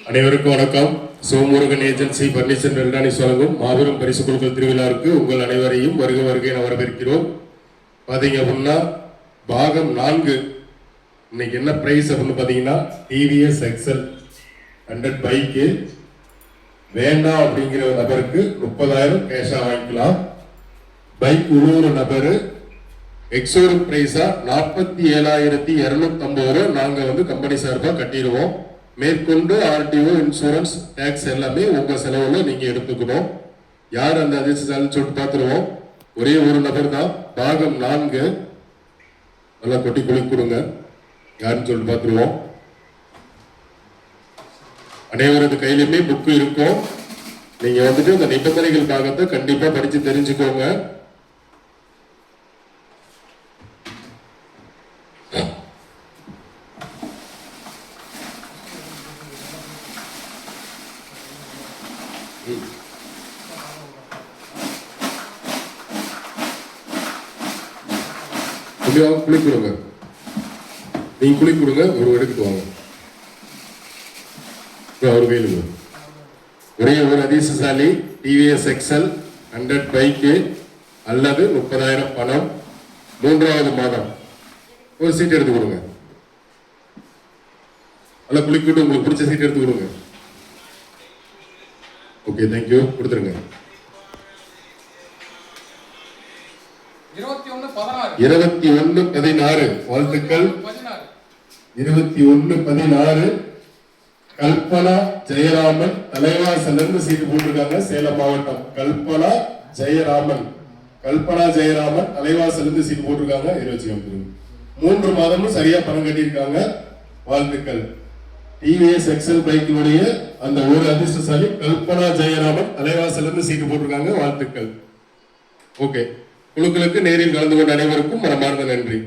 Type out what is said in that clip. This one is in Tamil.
அனைவருக்கும் வணக்கம். சோமுருகன் ஏஜென்சி பர்னிச்சர் எலக்ட்ரானிக்ஸ் வழங்கும் மாபெரும் பரிசு கொடுக்கல் திருவிழாவுக்கு உங்கள் அனைவரையும் வருகை வரவேற்கிறோம். பார்த்தீங்க அப்படின்னா பாகம் 4 இன்னைக்கு என்ன பிரைஸ் அப்படின்னு பார்த்தீங்கன்னா டிவிஎஸ் எக்ஸல் 100 பைக்கு வேண்டாம் அப்படிங்கிற நபருக்கு 30,000 கேஷா வாங்கிக்கலாம். பைக் உள்ளூர் நபர் எக்ஸோரூம் பிரைஸா 47,250 ரூபா நாங்கள் கம்பெனி சார்பாக கட்டிடுவோம். மேற்கொண்டு ஆர்டிஓ இன்சூரன்ஸ் டேக்ஸ் எல்லாமே உங்க செலவுல நீங்க எடுத்துக்கணும். யார் அந்த அதிர்ஷ்டசாலின்னு சொல்லிட்டு பார்த்துருவோம். ஒரே ஒரு நபர் தான். பாகம் 4 நல்லா கொட்டி குளி கொடுங்க. யாருன்னு சொல்லிட்டு பார்த்துருவோம். அனைவரது கையிலுமே புக்கு இருக்கும். நீங்க அந்த நிபந்தனைகள் பாகத்தை கண்டிப்பா படிச்சு தெரிஞ்சுக்கோங்க. குளி கொடுங்க. நீங்க குளி கொடுங்க. ஒரு எடுத்துட்டு வாங்க. ஒரு கையில் ஒரே ஒரு அதிர்ஷ்டசாலி டிவிஎஸ் எக்ஸல் 100 பைக்கு அல்லது 30,000 பணம் 3வது மாதம் ஒரு சீட் எடுத்து கொடுங்க. அல்ல குளிக்கிட்டு உங்களுக்கு பிடிச்ச சீட் எடுத்து கொடுங்க. Okay, thank you. கொடுத்துருங்க. 21/16 வாழ்த்துக்கள். 21/16 கல்பனா ஜெயராமன் தலைவாசலிருந்து சீட்டு போட்டிருக்காங்க. சேலம் மாவட்டம் கல்பனா ஜெயராமன் தலைவாசலிருந்து சீட்டு போட்டிருக்காங்க. 3 மாதமும் சரியா பணம் கட்டியிருக்காங்க. வாழ்த்துக்கள். டிவிஎஸ் எக்ஸல் பைக்கினுடைய அந்த ஒரு அதிர்ஷ்டசாலி கல்பனா ஜெயராமன் தலைவாசலிருந்து சீட்டு போட்டிருக்காங்க. வாழ்த்துக்கள். ஓகே, குழுக்களுக்கு நேரில் கலந்து கொண்ட அனைவருக்கும் மனமார்ந்த நன்றி.